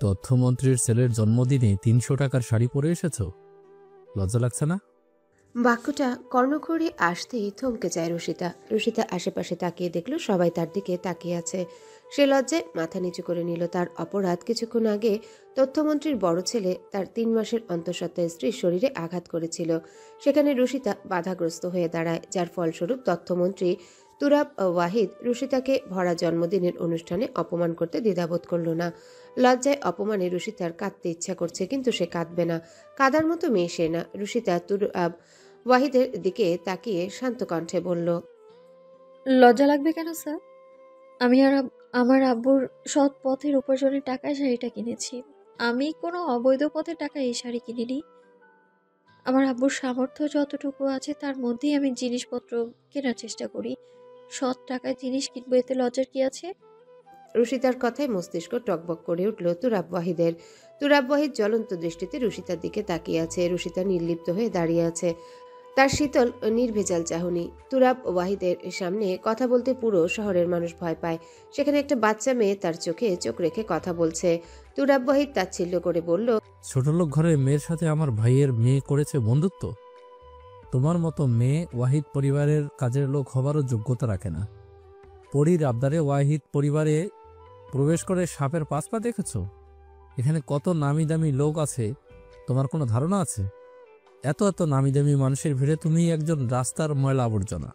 তথ্যমন্ত্রীর ছেলের জন্মদিনে ৩০০ টাকার শাড়ি পরে এসেছো, লজ্জা লাগছে না? বাক্যটা কর্ণকুহরে আসতেই থমকে যায় রুষিতা। রুষিতা আশেপাশে তাকিয়ে দেখল সবাই তার দিকে তাকিয়ে আছে। সে লজ্জায় মাথা নিচু করে নিল। তার অপরাধ, কিছুক্ষণ আগে তথ্যমন্ত্রীর বড় ছেলে তার ৩ মাসের অন্তঃসত্ত্বা স্ত্রীর শরীরে আঘাত করেছিল। সেখানে রুষিতা বাধাগ্রস্ত হয়ে দাঁড়ায়, যার ফলস্বরূপ তথ্যমন্ত্রী তুরাব ওয়াহিদ রুষিতাকে ভরা জন্মদিনের অনুষ্ঠানে অপমান করতে দ্বিধাবোধ করল না। লজ্জায় অপমানে রুষিতার কাঁদতে ইচ্ছা করছে, কিন্তু সে কাঁদবে না। কাদার মতো মেয়ে সে না। রুষিতা তুরাব ওয়াহিদের দিকে তাকিয়ে শান্ত কণ্ঠে বলল, লজ্জা লাগবে কেন স্যার? আমি আর আমার আব্বুর সৎ পথের উপার্জনের টাকায় শাড়িটা কিনেছি। আমি কোনো অবৈধ পথের টাকায় এই শাড়ি কিনিনি। আমার আব্বুর সামর্থ্য যতটুকু আছে তার মধ্যেই আমি জিনিসপত্র কেনার চেষ্টা করি। সৎ টাকায় জিনিস কিনবো, এতে লজ্জার কি আছে? রুষিতার কথায় মস্তিষ্ক টকবক করে উঠল তুরাব ওয়াহিদের। তুরাব ওয়াহিদ জ্বলন্ত দৃষ্টিতে রুষিতার দিকে তাকিয়ে আছে। রুষিতা নির্লিপ্ত হয়ে দাঁড়িয়ে আছে, তার শীতল নির্ভেজাল চাহনি। তুরাব ওয়াহিদের সামনে কথা বলতে পুরো শহরের মানুষ ভয় পায়। সেখানে একটা বাচ্চা মেয়ে তার চোখে চোখ রেখে কথা বলছে। তুরাব ওয়াহিদ তাচ্ছিল্য করে বলল, ছোটলোক ঘরের মেয়ের সাথে আমার ভাইয়ের মেয়ে করেছে বন্ধুত্ব? তোমার মতো মেয়ে ওয়াহিদ পরিবারের কাজের লোক হবারও যোগ্যতা রাখে না। পরীর আবদারে ওয়াহিদ পরিবারে প্রবেশ করে সাপের পাঁচ পা দেখেছ? এখানে কত নামি দামি লোক আছে, তোমার কোনো ধারণা আছে? এত এত নামি দামি মানুষের ভিড়ে তুমি একজন রাস্তার ময়লা আবর্জনা।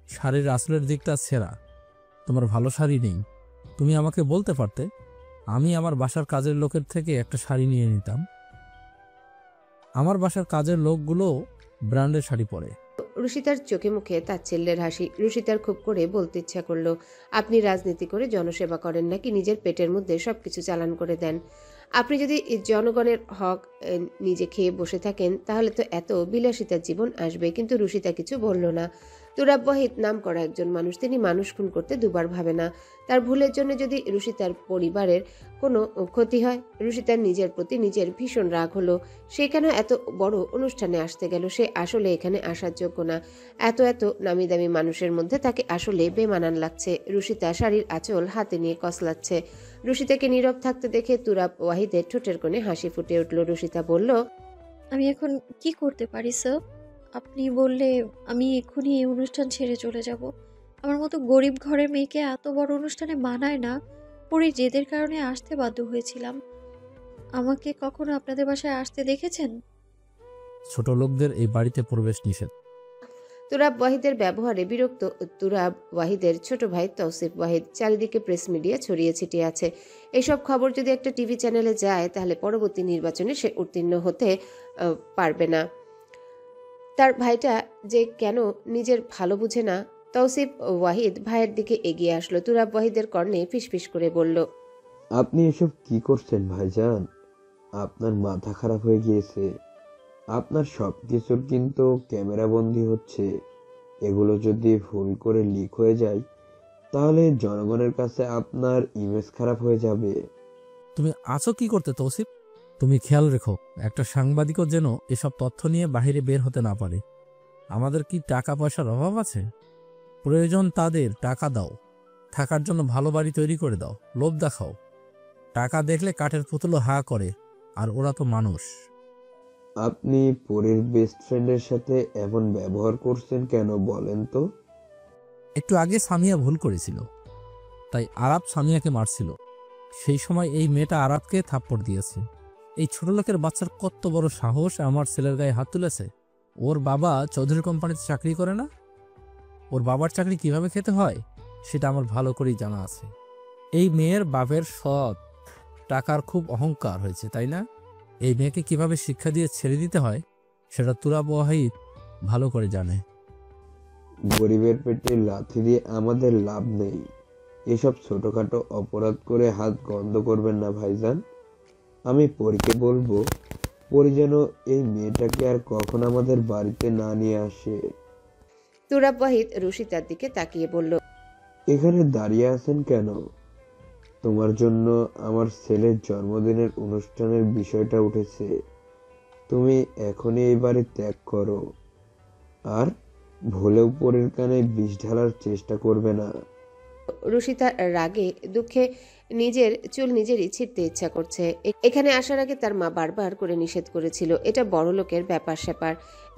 শাড়ির আসলের দিকটা ছেঁড়া, তোমার ভালো শাড়ি নেই। তুমি আমাকে বলতে পারতে, আমি আমার বাসার কাজের লোকের থেকে একটা শাড়ি নিয়ে নিতাম। আমার বাসার কাজের লোকগুলো ব্র্যান্ডের শাড়ি পরে। রুষিতার চোখে মুখে তাচ্ছিল্যের হাসি। রুষিতার খুব করে বলতে ইচ্ছা করলো, আপনি রাজনীতি করে জনসেবা করেন নাকি নিজের পেটের মধ্যে সবকিছু চালান করে দেন? আপনি যদি জনগণের হক নিজে খেয়ে বসে থাকেন, তাহলে তো এত বিলাসিতার জীবন আসবে। কিন্তু রুষিতা কিছু বলল না। তুরাব ওয়াহিদ নাম করা একজন মানুষ, তিনি মানুষ খুন করতে দুবার ভাবে না। তার ভুলের জন্য যদি রুষিতার পরিবারের কোনো ক্ষতি হয়, রুষিতার নিজের প্রতি নিজের ভীষণ রাগ হলো। সে কেন এত বড় অনুষ্ঠানে আসতে গেল? সে আসলে এখানে আসার যোগ্য না। এত এত নামি দামি মানুষের মধ্যে তাকে আসলে বেমানান লাগছে। রুষিতা শাড়ির আঁচল হাতে নিয়ে কসলাচ্ছে। রুষিতাকে নীরব থাকতে দেখে তুরাব ওয়াহিদের ঠোঁটের কোণে হাসি ফুটে উঠল। রুষিতা বলল, আমি এখন কি করতে পারি স্যার? আপনি বললে আমি এক্ষুনি এই অনুষ্ঠান ছেড়ে চলে যাব। আমার মতো গরিব ঘরের মেয়েকে এত বড় অনুষ্ঠানে মানায় না। পরে জেদের কারণে আসতে বাধ্য হয়েছিলাম। আমাকে কখনো আপনাদের বাসায় আসতে দেখেছেন? ছোট লোকদের এই বাড়িতে প্রবেশ নিষেধ। তুরাব ওয়াহিদের ব্যবহারে বিরক্ত তুরাব ওয়াহিদের ছোট ভাই তৌসিফ ওয়াহিদ। চারিদিকে প্রেস মিডিয়া ছড়িয়ে ছিটিয়ে আছে। এসব খবর যদি একটা টিভি চ্যানেলে যায়, তাহলে পরবর্তী নির্বাচনে সে উত্তীর্ণ হতে পারবে না। তার ভাইটা যে কেন নিজের ভালো বুঝে না। তৌসিফ ওয়াহিদ ভাইয়ের দিকে এগিয়ে আসলো। তুরাব ওয়াহিদের কর্ণে ফিসফিস করে বলল, আপনি এসব কি করছেন ভাইজান? আপনার মাথা খারাপ হয়ে গিয়েছে? আপনার সবকিছুর কিন্তু ক্যামেরা বন্দী হচ্ছে। এগুলো যদি ভুল করে লিক হয়ে যায়, তাহলে জনগণের কাছে আপনার ইমেজ খারাপ হয়ে যাবে। তুমি আছো কি করতে তৌসিফ? তুমি খেয়াল রেখো, একটা সাংবাদিকও যেন এসব তথ্য নিয়ে বাইরে বের হতে না পারে। আমাদের কি টাকা পয়সার অভাব আছে? প্রয়োজন তাদের টাকা দাও, থাকার জন্য ভালো বাড়ি তৈরি করে দাও, লোভ দেখাও। টাকা দেখলে কাঠের পুতুলও হা করে, আর ওরা তো মানুষ। আপনি পরীর বেস্ট ফ্রেন্ডের সাথে এমন ব্যবহার করছেন কেন বলেন তো? একটু আগে সামিয়া ভুল করেছিল, তাই আরাব সামিয়াকে মারছিল। সেই সময় এই মেয়েটা আরাবকে থাপ্পড় দিয়েছে। এই ছোট লোকের বাচ্চার কত বড় সাহস আমার ছেলের গায়ে হাত তুলেছে। ওর বাবা চৌধুরী কোম্পানিতে চাকরি করে না? ওর বাবার চাকরি কিভাবে খেতে হয় সেটা আমার ভালো করেই জানা আছে। এই মেয়ের বাপের সৎ টাকার খুব অহংকার হয়েছে, তাই না? এই মেয়েকে কিভাবে শিক্ষা দিয়ে ছেড়ে দিতে হয় সেটা তুরাব ওয়াহিদ ভালো করে জানে। গরিবের পেটে লাথি দিয়ে আমাদের লাভ নেই। এসব ছোটখাটো অপরাধ করে হাত গন্ধ করবেন না ভাইজান। আমি পরীকে বলবো, পরী যেন এই মেয়েটাকে আর কখন আমাদের বাড়িতে না নিয়ে আসে। তুরাব ওয়াহিদ রুষিতার দিকে তাকিয়ে বলল, এখানে দাঁড়িয়ে আছেন কেন? তোমার জন্য আমার ছেলের জন্মদিনের অনুষ্ঠানের বিষয়টা উঠেছে। তুমি এখনই এই বাড়ি ত্যাগ করো, আর ভুলেও পরীর কানে বিষ ঢালার চেষ্টা করবে না। রুশিতার রাগে দুঃখে নিজের চুল নিজেরই ছিঁড়তে ইচ্ছা করছে। এখানে আসার আগে তার মা বারবার করে নিষেধ করেছিল, এটা বড় লোকের ব্যাপার স্যাপার।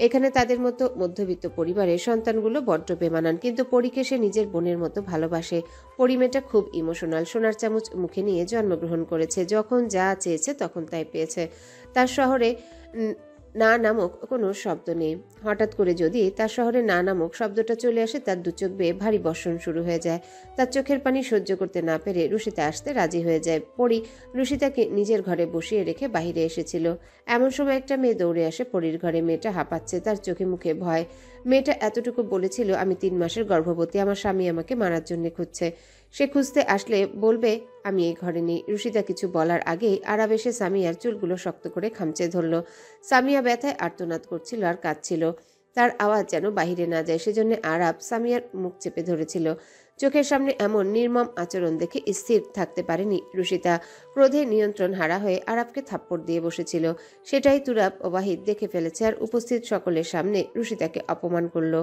এখানে তাদের মতো মধ্যবিত্ত পরিবারের সন্তানগুলো বড্ড বেমানান, কিন্তু পরীকে সে নিজের বোনের মতো ভালোবাসে। পরী মেয়েটা খুব ইমোশনাল, সোনার চামচ মুখে নিয়ে জন্মগ্রহণ করেছে, যখন যা চেয়েছে তখন তাই পেয়েছে। তার শহরে না নামক কোনো শব্দ নেই। হঠাৎ করে যদি তার শহরে না নামক শব্দটা চলে আসে, তার দু চোখ বেয়ে ভারী বর্ষণ শুরু হয়ে যায়। তার চোখের পানি সহ্য করতে না পেরে রুশিতা আসতে রাজি হয়ে যায়। পরী রুশিতাকে নিজের ঘরে বসিয়ে রেখে বাইরে এসেছিল। এমন সময় একটা মেয়ে দৌড়ে আসে পরীর ঘরে। মেয়েটা হাঁপাচ্ছে, তার চোখে মুখে ভয়। মেয়েটা এতটুকু বলেছিল, আমি 3 মাসের গর্ভবতী, আমার স্বামী আমাকে মারার জন্য খুঁজছে। সে খুঁজতে আসলে বলবে আমি এই ঘরে নেই। রুশিতা কিছু বলার আগেই আরাব এসে সামিয়ার চুলগুলো শক্ত করে খামচে ধরল। সামিয়া ব্যথায় আর্তনাদ করছিল আর কাঁদছিল। তার আওয়াজ যেন বাহিরে না যায়, সেজন্য আরাব সামিয়ার মুখ চেপে ধরেছিল। চোখের সামনে এমন নির্মম আচরণ দেখে স্থির থাকতে পারেনি রুশিতা। ক্রোধে নিয়ন্ত্রণ হারা হয়ে আরাবকে থাপ্পড় দিয়ে বসেছিল। সেটাই তুরাব ও ওয়াহিদ দেখে ফেলেছে আর উপস্থিত সকলের সামনে রুশিতাকে অপমান করল।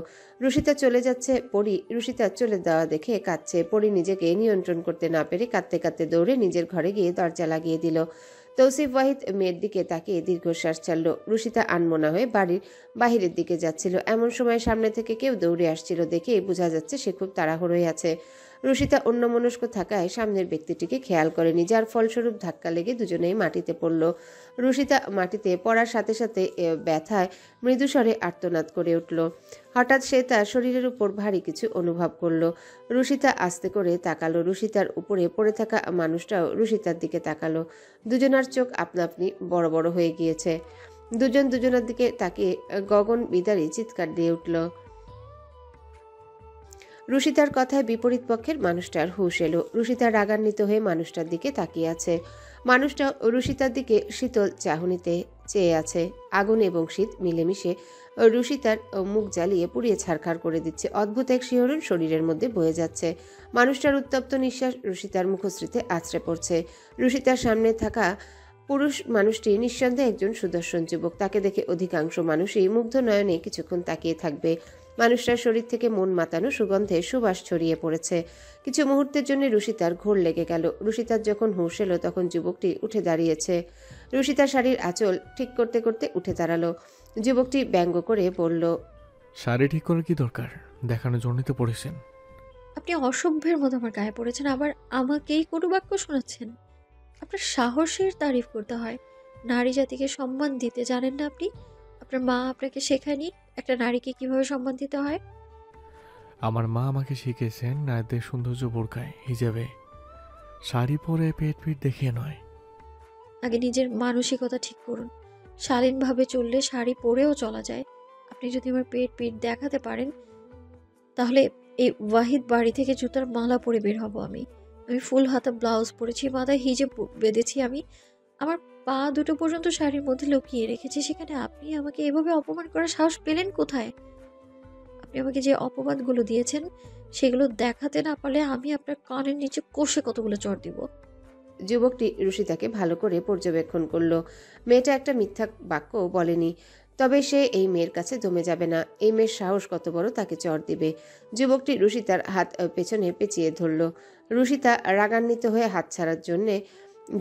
রুশিতা চলে যাচ্ছে, পরী রুশিতা চলে যাওয়া দেখে কাঁদছে। পরী নিজেকে নিয়ন্ত্রণ করতে না পেরে কাঁদতে কাঁদতে দৌড়ে নিজের ঘরে গিয়ে দরজা লাগিয়ে দিল। তৌসিফ ওয়াহিদ মেয়ের দিকে তাকিয়ে দীর্ঘশ্বাস ছাড়ল। রুশিতা আনমনা হয়ে বাড়ির বাহিরের দিকে যাচ্ছিল। এমন সময় সামনে থেকে কেউ দৌড়ে আসছিল দেখে বোঝা যাচ্ছে সে খুব তাড়াহুড়োই আছে। রুশিতা অন্যমনস্ক থাকায় সামনের ব্যক্তিটিকে খেয়াল করেনি, যার ফলস্বরূপ ধাক্কা লেগে দুজনেই মাটিতে পড়ল। রুশিতা মাটিতে পড়ার সাথে সাথে ব্যথায় মৃদুস্বরে আর্তনাদ করে উঠল। হঠাৎ সে তার শরীরের উপর ভারী কিছু অনুভব করল। রুশিতা আস্তে করে তাকালো। রুশিতার উপরে পড়ে থাকা মানুষটাও রুশিতার দিকে তাকালো। দুজনার চোখ আপনা আপনি বড় বড় হয়ে গিয়েছে। দুজন দুজনের দিকে তাকিয়ে গগন বিদারী চিৎকার দিয়ে উঠল। রুশিতার কথায় বিপরীত পক্ষের মানুষটার হুঁশ এলো। রুশিতা রাগান্বিত হয়ে মানুষটার দিকে তাকিয়ে আছে। মানুষটা রুশিতার দিকে শীতল চাহনিতে চেয়ে আছে। আগুন এবং শীত মিলেমিশে রুশিতার মুখ জ্বালিয়ে পুড়িয়ে ছারখার করে দিচ্ছে। অদ্ভুত এক শিহরণ শরীরের মধ্যে বয়ে যাচ্ছে। মানুষটার উত্তপ্ত নিঃশ্বাস রুশিতার মুখশ্রীতে আছড়ে পড়ছে। রুশিতার সামনে থাকা পুরুষ মানুষটি নিঃসন্দেহে একজন সুদর্শন যুবক। তাকে দেখে অধিকাংশ মানুষই মুগ্ধ নয়নে কিছুক্ষণ তাকিয়ে থাকবে। মানুষটার শরীর থেকে মন মাতানো সুগন্ধে সুবাস ছড়িয়ে পড়েছে। কিছু মুহূর্তের জন্য রুশিতার ঘোর লেগে গেল। রুশিতার যখন হুঁশ এলো তখন যুবকটি উঠে দাঁড়িয়েছে। রুশিতার শাড়ির আঁচল ঠিক করতে করতে উঠে দাঁড়ালো। যুবকটি ব্যঙ্গ করে বলল, শাড়ি ঠিক করার কি দরকার? দেখানোর জন্যই তো পড়েছেন। আপনি অসভ্যের মতো আমার গায়ে পড়েছেন, আবার আমাকেই কটু বাক্য শোনাচ্ছেন। আপনার সাহসের তারিফ করতে হয়, নারী জাতিকে সম্মান দিতে জানেন না আপনি? আপনার মা আপনাকে শেখায়নি একটা নারীকে কিভাবে সম্মান দিতে হয়? আমার মা আমাকে শিখিয়েছেন নারীদের সৌন্দর্য বোরকায়, হিজাবে, শাড়ি পরে পেট পিট দেখিয়ে নয়। আগে নিজের মানসিকতা ঠিক করুন। শালীনভাবে চললে শাড়ি পরেও চলা যায়। আপনি যদি আমার পেট পিট দেখাতে পারেন, তাহলে এই ওয়াহিদ বাড়ি থেকে জুতার মালা পরে বের হব আমি। আমি ফুল হাতা ব্লাউজ পরেছি, মাথায় হিজাব বেঁধেছি আমি। আমার পা দুটো পর্যন্ত শাড়ির মধ্যে লুকিয়ে রেখেছি। সেখানে আপনি আমাকে এভাবে অপমান করার সাহস পেলেন কোথায়? আপনি আমাকে যে অপবাদগুলো দিয়েছেন সেগুলো দেখাতে না পারলে আমি আপনার কানের নিচে কষে কতগুলো চড় দিব। যুবকটি রুশিতাকে ভালো করে পর্যবেক্ষণ করল। মেয়েটা একটা মিথ্যা বাক্য বলেনি, তবে সে এই মেয়ের কাছে জমে যাবে না। এই মেয়ের সাহস কত বড়, তাকে চড় দিবে। যুবকটি রুশিতার হাত পেছনে পেঁচিয়ে ধরল। রুশিতা রাগান্বিত হয়ে হাত ছাড়ার জন্যে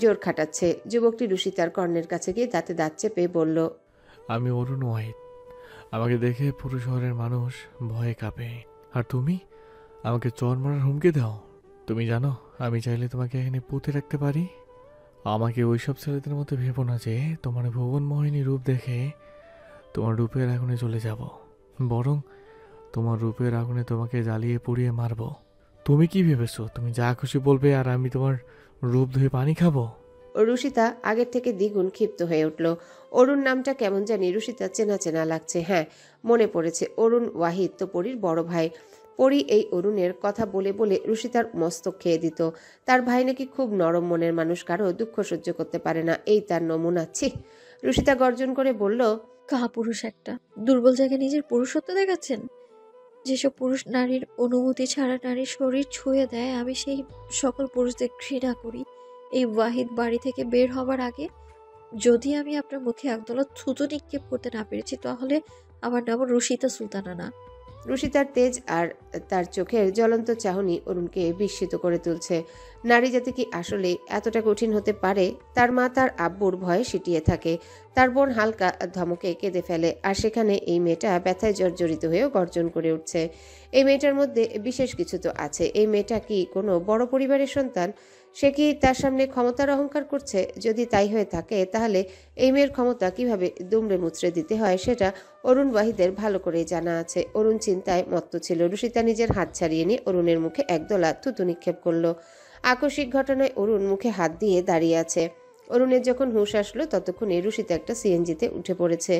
জোর খাটাচ্ছে। যুবকটি রুশিতার কর্ণের কাছে গিয়ে দাঁতে দাঁত চেপে বলল, আমি অরুণ ওয়াহিদ। আমাকে দেখে পুরো শহরের মানুষ ভয়ে কাঁপে, আর তুমি আমাকে চর মারার হুমকি দাও। তুমি জানো আমি চাইলে তোমাকে এখানে পুঁতে রাখতে পারি। আমাকে ওইসব ছেলেদের মতো ভেবো না যে তোমার ভুবন মোহিনী রূপ দেখে তোমার রূপের আগুনে চলে যাব, বরং তোমার রূপের আগুনে তোমাকে জ্বালিয়ে পুড়িয়ে মারব। তুমি কি ভেবেছো তুমি যা খুশি বলবে আর আমি তোমার রূপ ধুয়ে পানি খাবো? রুশিতা আগের থেকে দ্বিগুণ ক্ষিপ্ত হয়ে উঠল। অরুণ নামটা কেমন জানি রুশিতার চেনা চেনা লাগছে। হ্যাঁ, মনে পড়েছে, অরুণ ওয়াহিদ তো পরীর বড় ভাই। পরী এই অরুণের কথা বলে বলে রুশিতার মস্তক খেয়ে দিত। তার ভাই নাকি খুব নরম মনের মানুষ, কারো দুঃখ সহ্য করতে পারে না, এই তার নমুনা। ছি! রুশিতা গর্জন করে বলল, কাপুরুষ একটা, দুর্বল জায়গায় নিজের পুরুষত্ব দেখাচ্ছেন। যেসব পুরুষ নারীর অনুমতি ছাড়া নারীর শরীর ছুঁয়ে দেয়, আমি সেই সকল পুরুষদের ঘৃণা করি। এই ওয়াহিদ বাড়ি থেকে বের হবার আগে যদি আমি আপনার মুখে একদলা থুতু নিক্ষেপ করতে না পেরেছি, তাহলে আমার নাম রুশিতা সুলতানা না। রুষিতার তেজ আর তার চোখের জ্বলন্ত চাহনি অরুণকে বিস্মিত করে তুলছে। নারী জাতি কি আসলে এতটা কঠিন হতে পারে? তার মা তার আব্বুর ভয়ে সিটিয়ে থাকে, তার বোন হালকা ধমকে কেঁদে ফেলে, আর সেখানে এই মেয়েটা ব্যথায় জর্জরিত হয়েও গর্জন করে উঠছে। এই মেয়েটার মধ্যে বিশেষ কিছু তো আছে। এই মেয়েটা কি কোনো বড় পরিবারের সন্তান? সে কি তার সামনে ক্ষমতার অহংকার করছে? যদি তাই হয়ে থাকে তাহলে এই মেয়ের ক্ষমতা কিভাবে দুমড়ে মুচড়ে দিতে হয় সেটা অরুণ ওয়াহিদের ভালো করেই জানা আছে। অরুণ চিন্তায় মত্ত ছিল। রুষিতা নিজের হাত ছাড়িয়ে নিয়ে অরুণের মুখে একদলা থুতু নিক্ষেপ করলো। আকস্মিক ঘটনায় অরুণ মুখে হাত দিয়ে দাঁড়িয়ে আছে। অরুণের যখন হুঁশ আসলো ততক্ষণে রুষিতা একটা সিএনজিতে উঠে পড়েছে।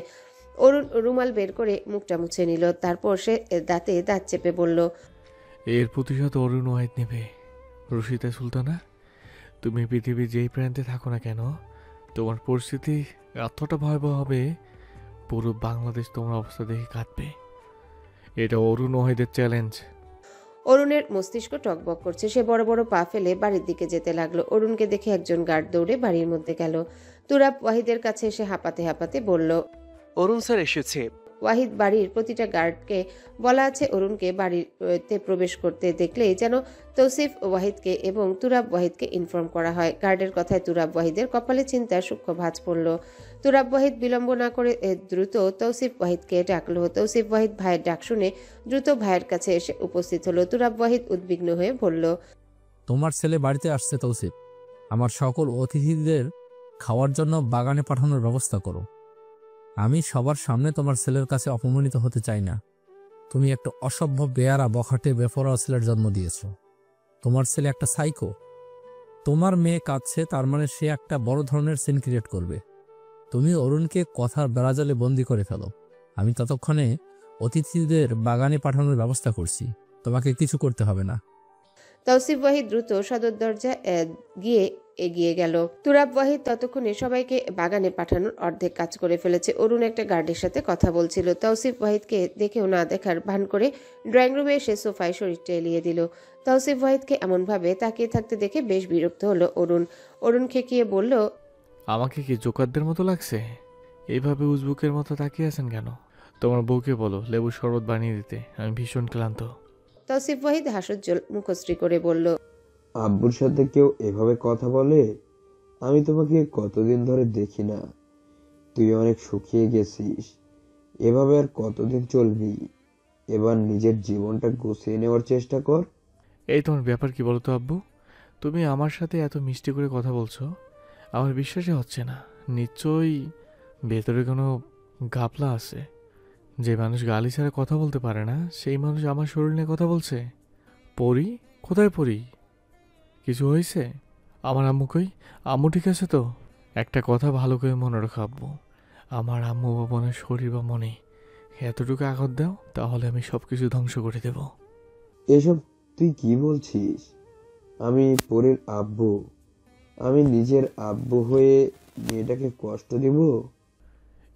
অরুণ রুমাল বের করে মুখটা মুছে নিল, তারপর সে দাঁতে দাঁত চেপে বলল, এর প্রতিশোধ অরুণ ওয়াহিদ নেবে। রুশিতা সুলতানা, তুমি পৃথিবীর যেই প্রান্তে থাকো না কেন, তোমার পরিস্থিতি এতটা ভয়াবহ হবে, পুরো বাংলাদেশ তোমার অবস্থা দেখে কাঁদবে। এটা অরুণ ওয়াহিদের চ্যালেঞ্জ। অরুণের মস্তিষ্ক টকবক করছে। সে বড় বড় পা ফেলে বাড়ির দিকে যেতে লাগলো। অরুণকে দেখে একজন গার্ড দৌড়ে বাড়ির মধ্যে গেল। তুরাব ওয়াহিদের কাছে এসে হাঁপাতে হাঁপাতে বলল, অরুণ স্যার এসেছে। ওয়াহিদ বাড়ির প্রতিটা গার্ডকে বলা আছে অরুণকে বাড়িতে প্রবেশ করতে দেখলেই যেন তৌসিফ ওয়াহিদকে এবং তুরাব ওয়াহিদকে ইনফর্ম করা হয়। গার্ডের কথায় তুরাব ওয়াহিদের কপালে চিন্তার সূক্ষ্ম ভাঁজ পড়ল। তুরাব ওয়াহিদ বিলম্ব না করে দ্রুত তৌসিফ ওয়াহিদকে ডাকলো। তৌসিফ ওয়াহিদ ভাইয়ের ডাক শুনে দ্রুত ভাইয়ের কাছে এসে উপস্থিত হলো। তুরাব ওয়াহিদ উদ্বিগ্ন হয়ে বলল, তোমার ছেলে বাড়িতে আসছে তৌসিফ। আমার সকল অতিথিদের খাওয়ার জন্য বাগানে পাঠানোর ব্যবস্থা করো। আমি সবার সামনে তোমার ছেলের কাছে অপমানিত হতে চাই না। তুমি একটা অসভ্য বেয়ারা বখাটে বেপরোয়া ছেলের জন্ম দিয়েছ। তোমার ছেলে একটা সাইকো। তোমার মেয়ে কাঁদছে, তার মানে সে একটা বড় ধরনের সিন ক্রিয়েট করবে। তুমি অরুণকে কথার বেড়াজালে বন্দি করে ফেলো। আমি ততক্ষণে অতিথিদের বাগানে পাঠানোর ব্যবস্থা করছি। তোমাকে কিছু করতে হবে না। তৌসিফ ওয়াহিদ দ্রুত সদর দরজা গিয়ে এগিয়ে গেল। তুরাব ওয়াহিদ ততক্ষণে সবাইকে বাগানে পাঠানোর অর্ধেক কাজ করে ফেলেছে। অরুণ একটা গার্ডের সাথে কথা বলছিল। তৌসিফ ওয়াহিদকে দেখেও না দেখার ভান করে ড্রয়িং রুমে এসে সোফায় শরীরটা এলিয়ে দিল। তৌসিফ ওয়াহিদকে এমনভাবে তাকিয়ে থাকতে দেখে বেশ বিরক্ত হলো অরুণ। অরুণ খেকিয়ে বলল, আমাকে কি জোকারদের মতো লাগছে? এইভাবে উজবুকের মতো তাকিয়ে আছেন কেন? তোমার বউকে বলো লেবুর শরবত বানিয়ে দিতে, আমি ভীষণ ক্লান্ত। তৌসিফ ওয়াহিদ হাস্যোজ্জ্বল মুখশ্রী করে বলল, আব্বুর সাথে কেউ এভাবে কথা বলে? আমি তোমাকে কতদিন ধরে দেখি না। তুই অনেক শুকিয়ে গেছিস। এভাবে আর কতদিন চলবি? এবার নিজের জীবনটা গুছিয়ে নেওয়ার চেষ্টা কর। এই তোমার ব্যাপার কি বলো তো আব্বু? তুমি আমার সাথে এত মিষ্টি করে কথা বলছো, আমার বিশ্বাসই হচ্ছে না। নিশ্চয়ই ভেতরে কোনো ঘাপলা আছে। যে মানুষ গালি ছাড়া কথা বলতে পারে না, সেই মানুষ আমার শরীর নিয়ে কথা বলছে। পড়ি? কোথায় পড়ি? কিছু হয়েছে? আমার আম্মু কই? আম্মু ঠিক আছে তো? একটা কথা ভালো করে মনে রাখো আব্বু, আমার আম্মু বা বোনের শরীর বা মনে এতটুকু আঘাত দাও, তাহলে আমি সব কিছু ধ্বংস করে দেব। এসব তুই কি বলছিস? আমি পরের আব্বু। আমি নিজের আব্বু হয়ে মেয়েটাকে কষ্ট দিব?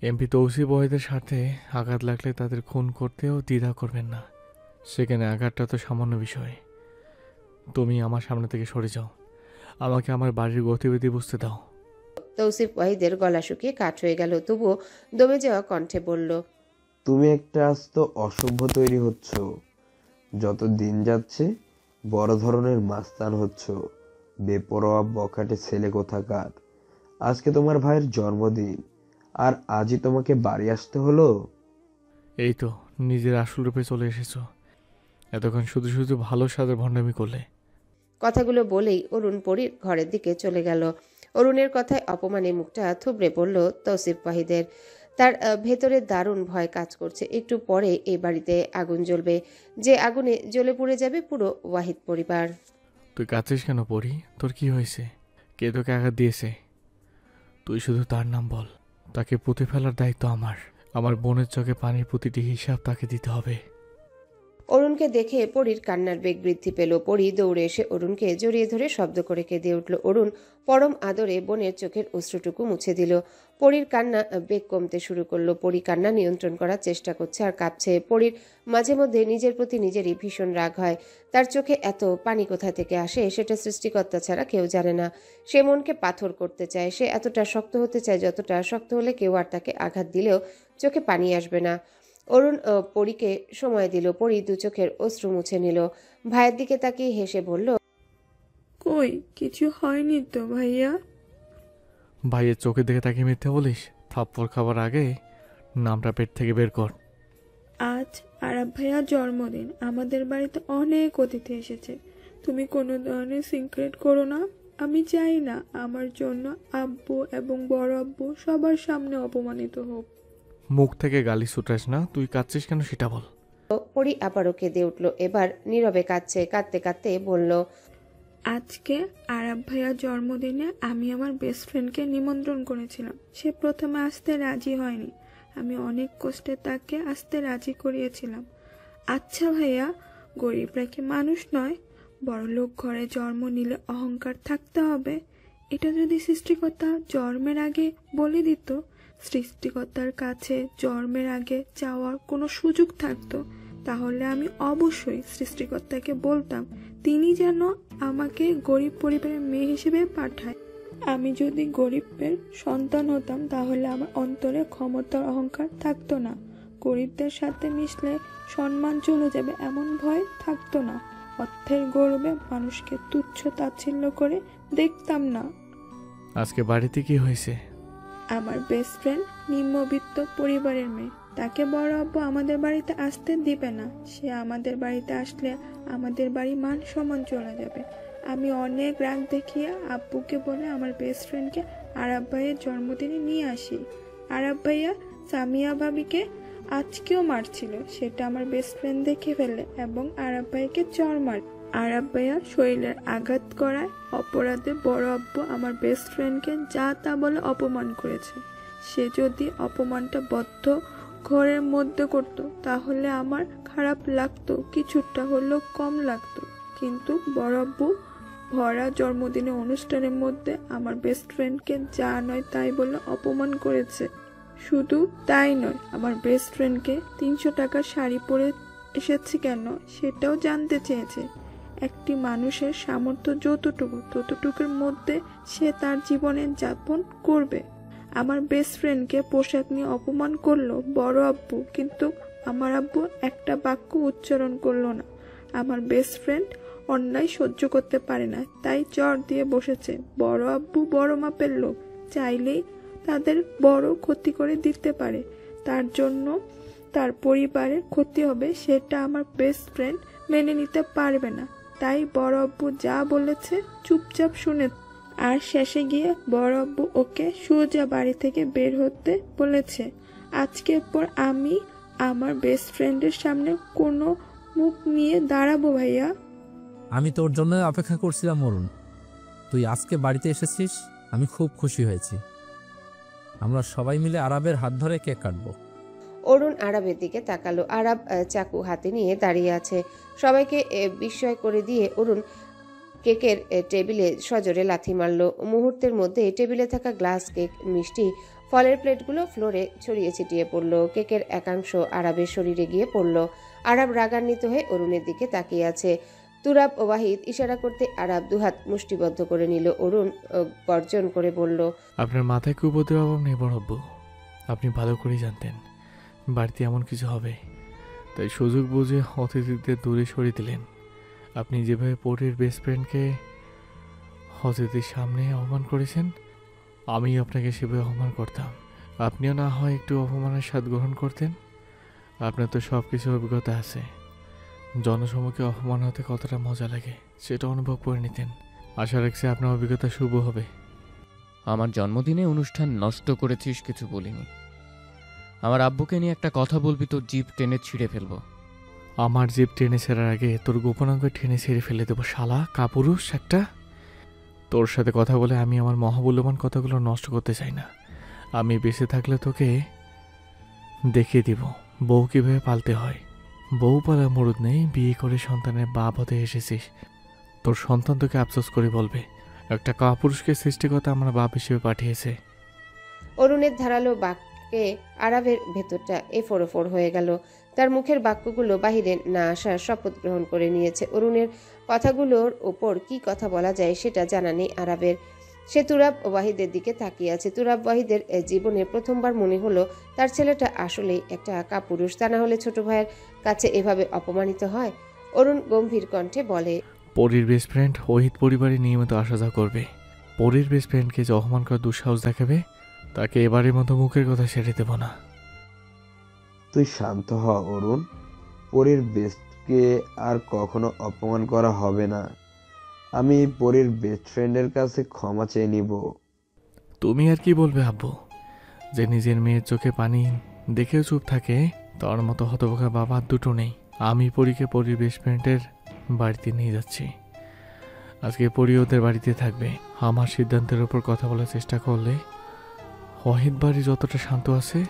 এমপি তৌসিফ ওয়াহিদের সাথে আঘাত লাগলে তাদের খুন করতেও দ্বিধা করবেন না। সেখানে আঘাতটা তো সামান্য বিষয়। তুমি আমার সামনে থেকে সরে যাও, আমাকে আমার বাড়ির গতিবিধি বুঝতে দাও। তৌসিফ ওয়াহিদের গলা শুকিয়ে কাঠ হয়ে গেল। তবুও দমে যাওয়া কণ্ঠে বলল, তুমি একটা আস্ত অসভ্য তৈরি হচ্ছ। যত দিন যাচ্ছে বড় ধরনের মাস্তান হচ্ছ। বেপরোয়া বখাটে ছেলে কোথাকার। আজকে তোমার ভাইয়ের জন্মদিন, আর আজই তোমাকে বাড়ি আসতে হলো? এই তো নিজের আসল রূপে চলে এসেছো। এতক্ষণ শুধু শুধু ভালো সাদের ভণ্ডামি করলে। কথাগুলো বলেই অরুণ পরীর ঘরের দিকে চলে গেল। অরুণের কথায় অপমানে মুখটা থুবড়ে পড়ল তৌসিফ ওয়াহিদের। তার ভেতরে দারুণ ভয় কাজ করছে। একটু পরে এই বাড়িতে আগুন জ্বলবে, যে আগুনে জ্বলে পুড়ে যাবে পুরো ওয়াহিদ পরিবার। তুই কাঁদছিস কেন পড়ি? তোর কি হয়েছে? কে তোকে আঘাত দিয়েছে? তুই শুধু তার নাম বল। তাকে পুঁতে ফেলার দায়িত্ব আমার। আমার বোনের চোখে পানির প্রতিটি হিসাব তাকে দিতে হবে। অরুণকে দেখে পরীর কান্নার বেগ বৃদ্ধি পেল। পরী দৌড়ে এসে অরুণকে জড়িয়ে ধরে শব্দ করে কেঁদে উঠল। অরুণ পরম আদরে বোনের চোখের অশ্রুটুকু মুছে দিল। পরীর কান্না বেগ কমতে শুরু করলো। পরী কান্না নিয়ন্ত্রণ করার চেষ্টা করছে আর কাঁপছে। পরীর মাঝে মধ্যে নিজের প্রতি নিজেরই ভীষণ রাগ হয়। তার চোখে এত পানি কোথা থেকে আসে সেটা সৃষ্টিকর্তা ছাড়া কেউ জানে না। সে মনকে পাথর করতে চায়। সে এতটা শক্ত হতে চায় যতটা শক্ত হলে কেউ আর তাকে আঘাত দিলেও চোখে পানি আসবে না। অরুণ পরীকে সময় দিল। পরী দু চোখের অশ্রু মুছে নিল। ভাইয়ের দিকে তাকিয়ে হেসে বলল, কই কিছু হয়নি তো ভাইয়া? ভাইয়ের চোখের দিকে তাকিয়ে মিথ্যে বলিস? থাপ্পড় খাবার আগে নামটা পেট থেকে বের কর। আজ আরাব ভাইয়ার জন্মদিন, আমাদের বাড়িতে অনেক অতিথি এসেছে। তুমি কোনো ধরনের সিক্রেট করো না। আমি চাই না আমার জন্য আব্বু এবং বড় আব্বু সবার সামনে অপমানিত হোক। মুখ থেকে গালি ছুটাস না, তুই কাঁদছিস কেন সেটা বল। পরী আবারও কেঁদে উঠল। এবার নীরবে কাঁদছে। কাঁদতে কাঁদতে বলল, আজকে আরাব ভাইয়ার জন্মদিনে আমি আমার বেস্ট ফ্রেন্ডকে নিমন্ত্রণ করেছিলাম। সে প্রথমে আসতে রাজি হয়নি। আমি অনেক কষ্টে তাকে আসতে রাজি করিয়েছিলাম। আচ্ছা ভাইয়া, গরিবরা কি মানুষ নয়? বড়লোক ঘরে জন্ম নিলে অহংকার থাকতে হবে? এটা যদি সৃষ্টিকর্তা জন্মের আগে বলে দিত, সৃষ্টিকর্তার কাছে জন্মের আগে চাওয়ার কোনো সুযোগ থাকতো, তাহলে আমি অবশ্যই সৃষ্টিকর্তাকে বলতাম তিনি যেন আমাকে গরিব পরিবারের মেয়ে হিসেবে পাঠায়। আমি যদি গরিবের সন্তান হতাম তাহলে আমার অন্তরে ক্ষমতার অহংকার থাকতো না। গরিবদের সাথে মিশলে সম্মান চলে যাবে এমন ভয় থাকতো না। অর্থের গর্বে মানুষকে তুচ্ছ তাচ্ছিল্য করে দেখতাম না। আজকে বাড়িতে কি হয়েছে? আমার বেস্ট ফ্রেন্ড নিম্নবিত্ত পরিবারের মেয়ে, তাকে বড় আব্বু আমাদের বাড়িতে আসতে দিবে না। সে আমাদের বাড়িতে আসলে আমাদের বাড়ি মান সম্মান চলে যাবে। আমি অনেক রাগ দেখিয়ে আব্বুকে বলে আমার বেস্ট ফ্রেন্ডকে আরাব ভাইয়ের জন্মদিনে নিয়ে আসি। আরাব ভাইয়া সামিয়া ভাবিকে আজকেও মারছিল, সেটা আমার বেস্ট ফ্রেন্ড দেখে ফেলে এবং আরাব ভাইকে চর মারে। আরাব ভাইয়া শরীরের আঘাত করায় অপরাধে বড় আব্বু আমার বেস্ট ফ্রেন্ডকে যা তা বলে অপমান করেছে। সে যদি অপমানটা বদ্ধ ঘরের মধ্যে করত তাহলে আমার খারাপ লাগতো, কিছুটা হলেও কম লাগতো। কিন্তু বড় আব্বু ভরা জন্মদিনের অনুষ্ঠানের মধ্যে আমার বেস্ট ফ্রেন্ডকে যা নয় তাই বলে অপমান করেছে। শুধু তাই নয়, আমার বেস্ট ফ্রেন্ডকে 300 টাকার শাড়ি পরে এসেছে কেন সেটাও জানতে চেয়েছে। একটি মানুষের সামর্থ্য যতটুকু, ততটুকুর মধ্যে সে তার জীবনে যাপন করবে। আমার বেস্ট ফ্রেন্ডকে পোশাক নিয়ে অপমান করলো বড় আব্বু, কিন্তু আমার আব্বু একটা বাক্য উচ্চারণ করলো না। আমার বেস্ট ফ্রেন্ড অন্যায় সহ্য করতে পারে না, তাই চর দিয়ে বসেছে। বড় আব্বু বড় মাপের লোক, চাইলেই তাদের বড় ক্ষতি করে দিতে পারে। তার জন্য তার পরিবারের ক্ষতি হবে, সেটা আমার বেস্ট ফ্রেন্ড মেনে নিতে পারবে না। তাই বড় আব্বু যা বলেছে চুপচাপ শুনে, আর শেষে গিয়ে বড় আব্বু ওকে সোজা বাড়ি থেকে বের হতে বলেছে। আজকের পর আমি আমার বেস্ট ফ্রেন্ডের সামনে কোনো মুখ নিয়ে দাঁড়াবো ভাইয়া। আমি তোর জন্য অপেক্ষা করছিলাম অরুণ, তুই আজকে বাড়িতে এসেছিস, আমি খুব খুশি হয়েছি। আমরা সবাই মিলে আরাবের হাত ধরে কেক কাটবো। অরুণ আরাবের দিকে তাকালো। আরাব চাকু হাতে নিয়ে দাঁড়িয়ে আছে। সবাইকে বিস্ময় করে দিয়ে অরুণ কেকের টেবিলে সজোরে লাথি মারল। মুহূর্তের মধ্যে টেবিলে থাকা গ্লাস, কেক, মিষ্টি, ফলের প্লেটগুলো ফ্লোরে ছড়িয়ে ছিটিয়ে পড়ল। কেকের একাংশ আরাবের শরীরে গিয়ে পড়ল। আরাব রাগান্বিত হয়ে অরুণের দিকে তাকিয়ে আছে। তুরাব ও ওয়াহিদ ইশারা করতে আরাব দুহাত মুষ্টিবদ্ধ করে নিল। অরুণ গর্জন করে বলল, আপনার মাথায় কি উপদ্রব নেই বড় আব্বু? আপনি ভালো করেই জানতেন বাড়িতে এমন কিছু হবে, তাই সুযোগ বুঝে অতিথিদের দূরে সরিয়ে দিলেন। আপনি যেভাবে পরীর বেস্ট ফ্রেন্ডকে অতিথির সামনে অপমান করেছেন, আমি আপনাকে সেভাবে অপমান করতাম। আপনিও না হয় একটু অপমানের স্বাদ গ্রহণ করতেন। আপনার তো সব কিছু অভিজ্ঞতা আছে, জনসমুখে অপমান হতে কতটা মজা লাগে সেটা অনুভব করে নিতেন। আশা রাখছি আপনার অভিজ্ঞতা শুভ হবে। আমার জন্মদিনে অনুষ্ঠান নষ্ট করেছিস কিছু বলিনি। আমার আব্বুকে নিয়ে একটা কথা বলবি তোর জিভ টেনে ছিঁড়ে ফেলবো। আমার জিভ টেনে ছেড়ার আগে তোর গোপনাঙ্গ টেনে ছেড়ে ফেলে দেবো শালা কাপুরুষ একটা। তোর সাথে কথা বলে আমি আমার মহামূল্যবান কথাগুলো নষ্ট করতে চাই না। আমি বেঁচে থাকলে তোকে দেখিয়ে দিব বউ কীভাবে পালতে হয়। বউ পালা মরুদ নেই, বিয়ে করে সন্তানের বাপ হতে এসেছিস। তোর সন্তান তোকে আফসোস করে বলবে একটা কাপুরুষকে সৃষ্টিকর্তা আমার বাপ হিসেবে পাঠিয়েছে। অরুণের ধারালো বাক্যে আরাবের ভেতরটা এফোড় হয়ে গেল। তার মুখের বাক্যগুলো বাহিরে না আসার শপথ গ্রহণ করে নিয়েছে। অরুণের কথাগুলোর ওপর কি কথা বলা যায় সেটা জানা নেই আরাবের। সে তুরাব ওয়াহিদের দিকে তাকিয়ে আছে। তুরাব ওয়াহিদের জীবনে প্রথমবার মনে হলো তার ছেলেটা আসলেই একটা কাপুরুষ। তা না হলে ছোট ভাইয়ের কাছে এভাবে অপমানিত হয়? অরুণ গম্ভীর কণ্ঠে বলে, পরীর বেস্ট ফ্রেন্ড ওহিত পরিবারে নিয়মিত আসা যাওয়া করবে। পরীর বেস্ট ফ্রেন্ডকে যে অপমান করার দুঃসাহস দেখাবে তাকে এবারের মতো মুখের কথা ছেড়ে দেব না। তুই শান্ত হ অরুণ। পরীর বেস্টকে আর কখনো অপমান করা হবে না। আমি পরীর বেস্ট ফ্রেন্ডের কাছে ক্ষমা চেয়ে নিব। তুমি আর কি বলবে আব্বু? যে নিজের মেয়ের চোখে পানি দেখেও চুপ থাকে, তার মতো হতভাগা বাবা দুটো নেই। আমি পরীকে পরীর বেস্ট ফ্রেন্ডের বাড়িতে নিয়ে যাচ্ছি। আজকে পরী ওদের বাড়িতে থাকবে। আমার সিদ্ধান্তের উপর কথা বলার চেষ্টা করলে ওয়াহিদ বাড়ি যতটা শান্ত আছে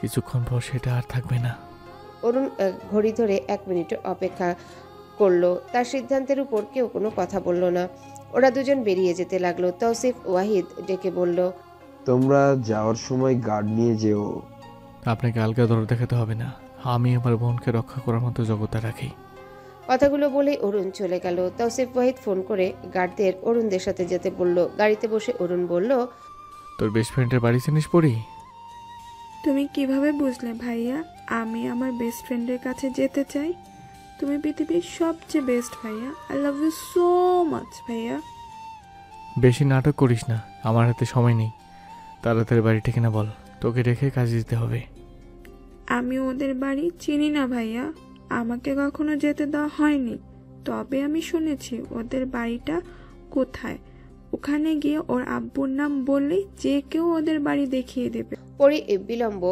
কিছুক্ষণ পর সেটা আর থাকবে না। অরুণ ঘড়ি ধরে 1 মিনিট অপেক্ষা করলো। তার সিদ্ধান্তের উপর কেউ কোনো কথা বলল না। ওরা দুজন বেরিয়ে যেতে লাগলো। তৌসিফ ওয়াহিদ ডেকে বলল, তোমরা যাওয়ার সময় গার্ড নিয়ে যেও। আপনাকে আলগা দর দেখাতে হবে না। আমি আমার বোনকে রক্ষা করার মতো যোগ্যতা রাখি। কথাগুলো বলেই অরুণ চলে গেল। তৌসিফ ওয়াহিদ ফোন করে গার্ডদের অরুণদের সাথে যেতে বলল। গাড়িতে বসে অরুণ বলল, তোর বেস্ট ফ্রেন্ডের বাড়ি চিনিস পড়ি? তুমি কিভাবে বুঝলে ভাইয়া আমি আমার বেস্ট ফ্রেন্ডের কাছে যেতে চাই? তুমি পৃথিবীর সবচেয়ে বেস্ট ভাইয়া। I love you so much ভাইয়া। বেশি নাটক করিস না, আমার হাতে সময় নেই। তাড়াতাড়ি বাড়ি ঠিকানা বল, তোকে রেখে কাজে যেতে হবে। আমি ওদের বাড়ি চিনি না ভাইয়া, আমাকে কখনো যেতে দেওয়া হয়নি। তবে আমি শুনেছি ওদের বাড়িটা কোথায়। ওখানে গিয়ে ওর আব্বুর নাম বললেই যে কেউ ওদের বাড়ি দেখিয়ে দেবে। পরি বিলম্ব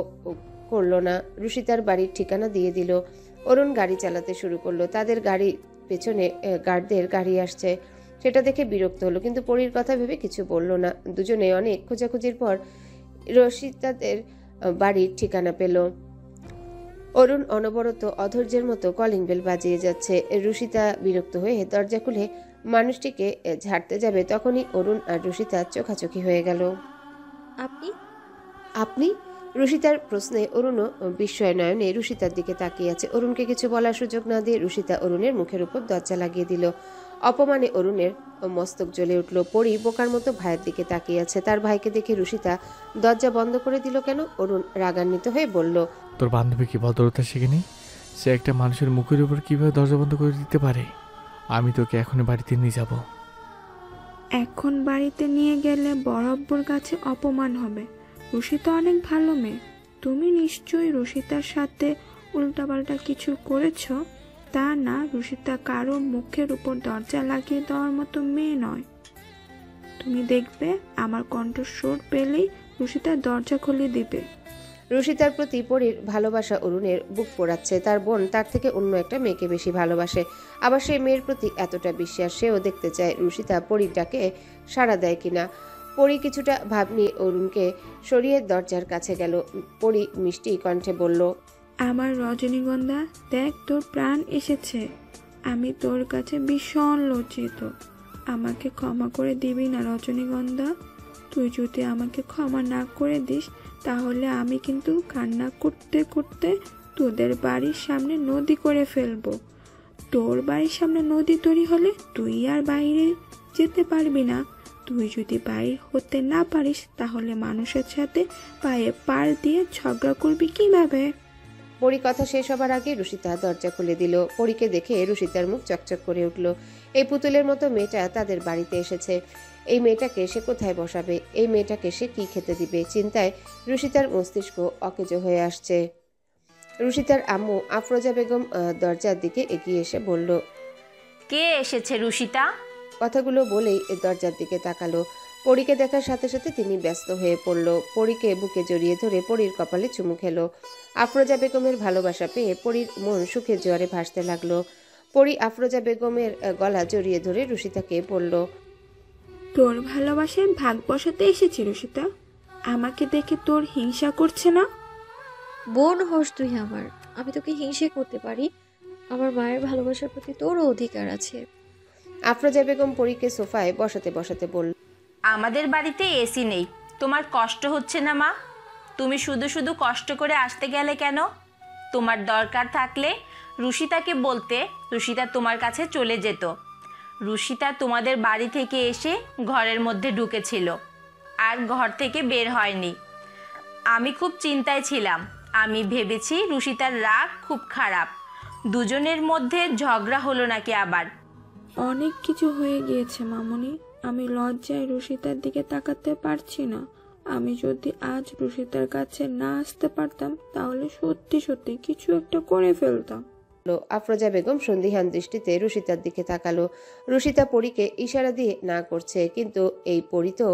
করলো না, রুশিতার বাড়ির ঠিকানা দিয়ে দিল। অরুণ গাড়ি চালাতে শুরু করলো। তাদের গাড়ির পেছনে গার্ডদের গাড়ি আসছে। সেটা দেখে বিরক্ত হলো, কিন্তু পরির কথা ভেবে কিছু বলল না। দুজনে অনেক খোঁজাখুঁজির পর রুশিতাদের বাড়ির ঠিকানা পেল। অরুণ অনবরত অধৈর্যের মতো কলিং বেল বাজিয়ে যাচ্ছে। রুশিতা বিরক্ত হয়ে দরজা খুলে মানুষটিকে ঝাড়তে যাবে, তখনই অরুণ আর রুশিতা চোখাচোখি হয়ে গেল। আপনি? আপনি? রুশিতার প্রশ্নে অরুণও বিস্ময় নয়নে রুশিতার দিকে তাকিয়ে আছে। অরুণকে কিছু বলার সুযোগ না দিয়ে রুশিতা অরুণের মুখের উপর দরজা লাগিয়ে দিল। অপমানে অরুণের মস্তক জ্বলে উঠল। পরি বোকার মতো ভাইয়ের দিকে তাকিয়ে আছে। তার ভাইকে দেখে রুশিতা দরজা বন্ধ করে দিল কেন? অরুণ রাগান্বিত হয়ে বলল, তোর বান্ধবী কি ভদ্রতা শিখেনি? সে একটা মানুষের মুখের উপর কিভাবে দরজা বন্ধ করে দিতে পারে? আমি তোকে এখনই বাড়িতে নিয়ে যাব। এখন বাড়িতে নিয়ে গেলে বড় আব্বুর কাছে অপমান হবে। রুশিতা অনেক ভালো মেয়ে। তুমি নিশ্চয়ই রুশিতার সাথে উল্টাপাল্টা কিছু করেছ। তা না, রুশিতা কারো মুখের উপর দরজা লাগিয়ে দেওয়ার মতো মেয়ে নয়। তুমি দেখবে আমার কণ্ঠস্বর পেলেই রুশিতা দরজা খুলে দিবে। রুশিতার প্রতি পরির ভালোবাসা অরুণের বুক পোড়াচ্ছে। তার বোন তার থেকে অন্য একটা মেয়েকে বেশি ভালোবাসে। আবার সেই মেয়ের প্রতি এতটা বিশ্বাস। সেও দেখতে চায় রুশিতা পরির ডাকে সাড়া দেয় কিনা। পরি কিছুটা ভাব নিয়ে অরুণকে সরিয়ে দরজার কাছে গেল। পরি মিষ্টি কণ্ঠে বলল, আমার রজনীগন্ধা, দেখ তোর প্রাণ এসেছে। আমি তোর কাছে ভীষণ লজ্জিত। আমাকে ক্ষমা করে দিবি না রজনীগন্ধা? তুই যদি আমাকে ক্ষমা না করে দিস তাহলে আমি কিন্তু কান্না করতে করতে তোদের বাড়ির সামনে নদী করে ফেলবো। তোর বাড়ির সামনে নদী তৈরি হলে তুই আর বাইরে যেতে পারবি না। তুই যদি বাইর হতে না পারিস তাহলে মানুষের সাথে পায়ে পাড় দিয়ে ঝগড়া করবি কিভাবে? পরি কথা শেষ হবার আগে রুশিতা দরজা খুলে দিল। পরিকে দেখে রুশিতার মুখ চকচক করে উঠল। এই পুতুলের মতো মেয়েটা তাদের বাড়িতে এসেছে। এই মেয়েটাকে সে কোথায় বসাবে? এই মেয়েটাকে সে কি খেতে দিবে? চিন্তায় রুশিতার মস্তিষ্ক অকেজো হয়ে আসছে। রুশিতার আম্মু আফরোজা বেগম দরজার দিকে এগিয়ে এসে বলল, কে এসেছে রুশিতা? কথাগুলো বলেই দরজার দিকে তাকালো। পরীকে দেখার সাথে সাথে তিনি ব্যস্ত হয়ে পড়ল। পরীকে বুকে জড়িয়ে ধরে পরীর কপালে চুমু খেলো। আফরোজা বেগমের ভালোবাসা পেয়ে পরীর মন সুখের জোয়ারে ভাসতে লাগলো। পরী আফরোজা বেগমের গলা জড়িয়ে ধরে রুশিতাকে বলল, তোর ভালোবাসায় ভাগ বসাতে এসেছি রুশিতা। আমাকে দেখে তোর হিংসা করছে না? বোন হোস তুই আমার, আমি তোকে হিংসে করতে পারি? আমার মায়ের ভালোবাসার প্রতি তোরও অধিকার আছে। আফরোজা বেগম পরীকে সোফায় বসাতে বসাতে বলল, আমাদের বাড়িতে এসি নেই, তোমার কষ্ট হচ্ছে না মা? তুমি শুধু শুধু কষ্ট করে আসতে গেলে কেন? তোমার দরকার থাকলে রুশিতাকে বলতে, রুশিতা তোমার কাছে চলে যেত। রুশিতা তোমাদের বাড়ি থেকে এসে ঘরের মধ্যে ঢুকেছিল আর ঘর থেকে বের হয়নি। আমি খুব চিন্তায় ছিলাম। আমি ভেবেছি রুশিতার রাগ খুব খারাপ, দুজনের মধ্যে ঝগড়া হলো নাকি আবার। অনেক কিছু হয়ে গিয়েছে মামুনি। আমি লজ্জায় রুশিতার দিকে তাকাতে পারছি না। আমি যদি আজ রুশিতার কাছে না আসতে পারতাম তাহলে সত্যি সত্যি কিছু একটা করে ফেলতাম। আফরোজা বেগম সন্দিহান দৃষ্টিতে রুশিতার দিকে তাকালো। রুশিতা পরীকে ইশারা দিয়ে না করছে, কিন্তু এই পরী তো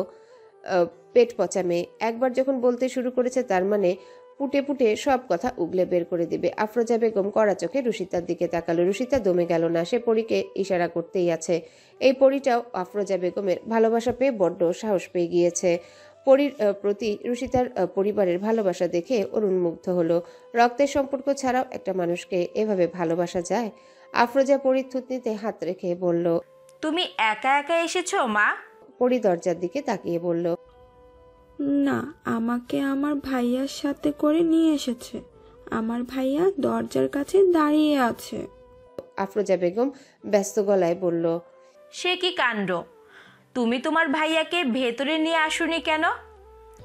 পেট পচা মেয়ে। একবার যখন বলতে শুরু করেছে তার মানে পুটে পুটে সব কথা উগলে বের করে দিবে। আফরোজা বেগম কড়া চোখে রুশিতার দিকে তাকালো। রুশিতা দমে গেল না, সে পরীকে ইশারা করতেই আছে। এই পরীটাও আফরোজা বেগমের ভালোবাসা পেয়ে বড্ড সাহস পেয়ে গিয়েছে। পরীর প্রতি রুশিতার পরিবারের ভালোবাসা দেখে অরুণ মুগ্ধ হলো। রক্তের সম্পর্ক ছাড়াও একটা মানুষকে এভাবে ভালোবাসা যায়? আফরোজা পরীর থুতনিতে হাত রেখে বলল, তুমি একা একা এসেছো মা? পরী দরজার দিকে তাকিয়ে বলল, না, আমাকে আমার ভাইয়ার সাথে করে নিয়ে এসেছে। আমার ভাইয়া দরজার কাছে দাঁড়িয়ে আছে। আফরোজা বেগম ব্যস্ত গলায় বলল, সে কি কাণ্ড! তুমি তোমার ভাইয়াকে ভেতরে নিয়ে আসোনি কেন?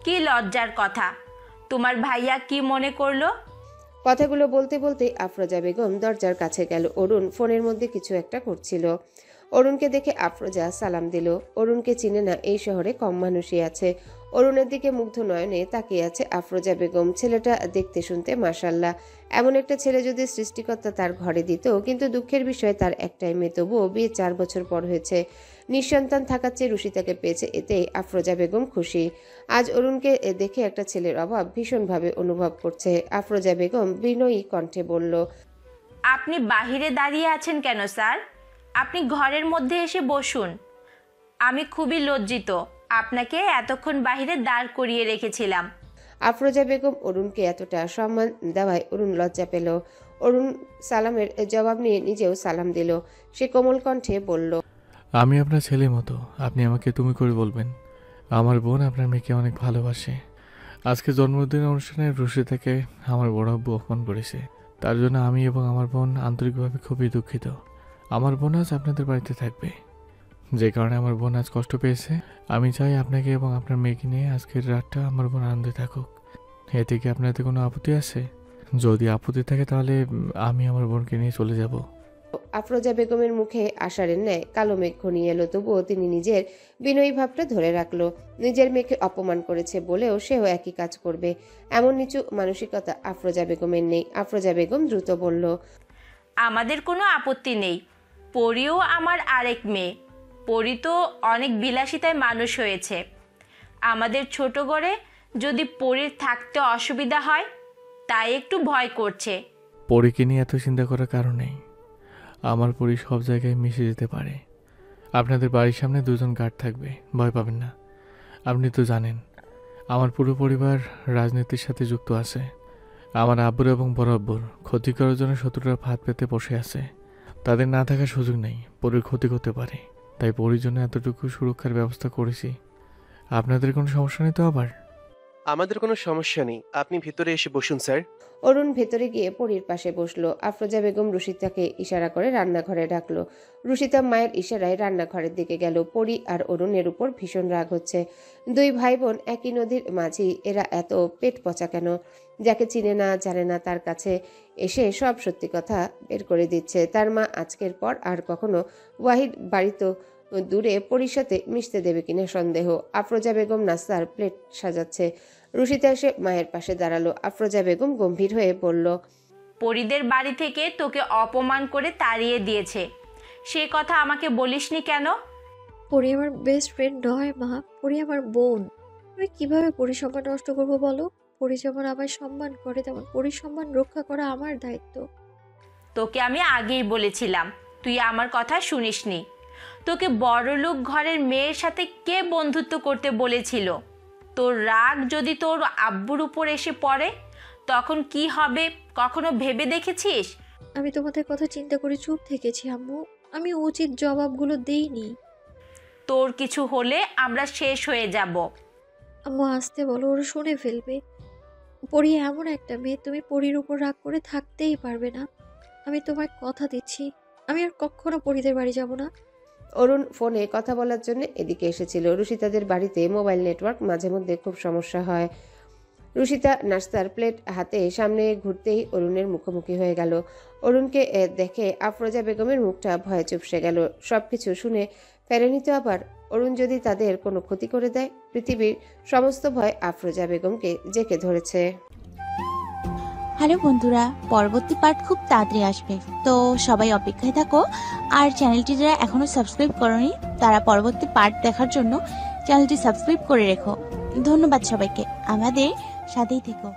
কি লজ্জার কথা! তোমার ভাইয়া কি মনে করলো? কথাগুলো বলতে বলতে আফরোজা বেগম দরজার কাছে গেল। অরুণ ফোনের মধ্যে কিছু একটা করছিল। অরুণকে দেখে আফরোজা সালাম দিল। অরুণকে চিনে না, এই শহরে কম মানুষই আছে। অরুণের দিকে মুগ্ধ নয়নে তাকিয়ে আছে আফরোজা বেগম। ছেলেটা দেখতে শুনতে মাশাআল্লাহ। এমন একটা ছেলে যদি সৃষ্টিকর্তা তার ঘরে দিত, কিন্তু দুঃখের বিষয় তার একটাই মেয়ে, তবুও বিয়ে 4 বছর পর হয়েছে। নিঃসন্তান থাকার চেয়ে রুশিতাকে পেয়েছে, এতেই আফরোজা বেগম খুশি। আজ অরুণকে দেখে একটা ছেলের অভাব ভীষণভাবে অনুভব করছে। আফরোজা বেগম বিনয়ী কণ্ঠে বলল, আপনি বাহিরে দাঁড়িয়ে আছেন কেন স্যার? আপনি ঘরের মধ্যে এসে বসুন। আমি খুবই লজ্জিত, আপনাকে এতক্ষণ বাহিরে দাঁড় করিয়ে রেখেছিলাম। আফরোজা বেগম অরুণকে এতটা সম্মান দেওয়ায় অরুণ লজ্জা পেল। অরুণ সালামের জবাব নিয়ে নিজেও সালাম দিল। সে কোমল কণ্ঠে বলল, আমি আপনার ছেলের মতো, আপনি আমাকে তুমি করে বলবেন। আমার বোন আপনার মেয়েকে অনেক ভালোবাসে। আজকে জন্মদিন অনুষ্ঠানে রুশিতাকে আমার বড় আব্বু অপমান করেছে। তার জন্য আমি এবং আমার বোন আন্তরিকভাবে খুবই দুঃখিত। আমার বোন আজ আপনাদের বাড়িতে থাকবে, যে কারণে আমার বোন আজ কষ্ট পেয়েছে। আমি চাই আপনাকে এবং আপনার মেয়েকে নিয়ে আজকের রাতটা আমার বোন আনন্দে থাকুক। এতে কি আপনাদের কোনো আপত্তি আছে? যদি আপত্তি থাকে তাহলে আমি আমার বোনকে নিয়ে চলে যাব। আফরোজা বেগমের মুখে আষাঢ়ের ন্যায় কালো মেঘ ঘনিয়ে এলো, তবুও তিনি নিজের বিনয়ী ভাবটা ধরে রাখলো। নিজের মেয়েকে অপমান করেছে বলেও সেও একই কাজ করবে, এমন নিচু মানসিকতা আফরোজা বেগমের নেই। আফরোজা বেগম দ্রুত বলল, আমাদের কোনো আপত্তি নেই। পরীও আমার আরেক মেয়ে। পরী তো অনেক বিলাসিতায় মানুষ হয়েছে। আমাদের ছোট ঘরে যদি পরীর থাকতে অসুবিধা হয়, তাই একটু ভয় করছে। পরীকে নিয়ে এত চিন্তা করার কারণ নেই। আমার পরী সব জায়গায় মিশে যেতে পারে। আপনাদের বাড়ির সামনে 2 জন গার্ড থাকবে, ভয় পাবেন না। আপনি তো জানেন আমার পুরো পরিবার রাজনীতির সাথে যুক্ত আছে। আমার আব্বুর এবং বড় আব্বুর ক্ষতি করার জন্য শত্রুরা ফাঁদ পেতে বসে আছে। তাদের না থাকার সুযোগ নেই, পরীর ক্ষতি করতে পারে। তাই পরীর জন্য এতটুকু সুরক্ষার ব্যবস্থা করেছি। আপনাদের কোনো সমস্যা নেই তো? আবার আমাদের কোনো সমস্যা নেই, আপনি ভিতরে এসে বসুন স্যার। অরুণ ভেতরে গিয়ে পরীর পাশে বসলো। আফরোজা বেগম রুশিতাকে ইশারা করে রান্নাঘরে ডাকলো। রুশিতা মায়ের ইশারায় রান্নাঘরের দিকে গেল। পরী আর অরুণের উপর ভীষণ রাগ হচ্ছে। 2 ভাই বোন একই নদীর মাঝি, এরা এত পেট পচা কেন? যাকে চিনে না জানে না তার কাছে এসে সব সত্যি কথা বের করে দিচ্ছে। তার মা আজকের পর আর কখনো ওয়াহিদ বাড়িতে দূরে পরীর সাথে মিশতে দেবে কিনা সন্দেহ। আফরোজা বেগম নাস্তার প্লেট সাজাচ্ছে। রুশিতা এসে মায়ের পাশে দাঁড়ালো। আফরোজা বেগম গম্ভীর হয়ে বলল, পরীদের বাড়ি থেকে তোকে অপমান করে তাড়িয়ে দিয়েছে, সে কথা আমাকে বলিসনি কেন? পরি আমার বেস্ট ফ্রেন্ড নয় মা, পরি আমার বোন। আমি কিভাবে পরি সম্মান নষ্ট করবো বলো? পরি যেমন আমার সম্মান করে, তেমন পরির সম্মান রক্ষা করা আমার দায়িত্ব। তোকে আমি আগেই বলেছিলাম, তুই আমার কথা শুনিসনি। তোকে বড়লোক ঘরের মেয়ের সাথে কে বন্ধুত্ব করতে বলেছিল? তোর রাগ যদি তোর আব্বুর উপর এসে পড়ে, তখন কি হবে কখনো ভেবে দেখেছিস? আমি তোমাদের কথা চিন্তা করে চুপ থেকেছি আম্মু, আমি উচিত জবাবগুলো দেইনি। তোর কিছু হলে আমরা শেষ হয়ে যাব। আম্মু আসতে বলো, ওরা শুনে ফেলবে। পরি এমন একটা মেয়ে, তুমি পরির উপর রাগ করে থাকতেই পারবে না। আমি তোমায় কথা দিচ্ছি, আমি আর কখনো পরিদের বাড়ি যাব না। অরুণ ফোনে কথা বলার জন্য এদিকে এসেছিল। রুষিতাদের বাড়িতে মোবাইল নেটওয়ার্ক মাঝে মধ্যে খুব সমস্যা হয়। রুষিতা নাস্তার প্লেট হাতে সামনে ঘুরতেই অরুণের মুখোমুখি হয়ে গেল। অরুণকে দেখে আফরোজা বেগমের মুখটা ভয়ে চুপসে গেল। সবকিছু শুনে ফেরেনি তো আবার? অরুণ যদি তাদের কোনো ক্ষতি করে দেয়? পৃথিবীর সমস্ত ভয় আফরোজা বেগমকে জেঁকে ধরেছে। হ্যালো বন্ধুরা, পরবর্তী পার্ট খুব তাড়াতাড়ি আসবে, তো সবাই অপেক্ষায় থাকো। আর চ্যানেলটি যারা এখনো সাবস্ক্রাইব করনি তারা পরবর্তী পার্ট দেখার জন্য চ্যানেলটি সাবস্ক্রাইব করে রেখো। ধন্যবাদ সবাইকে, আমাদের সাথেই থেকো।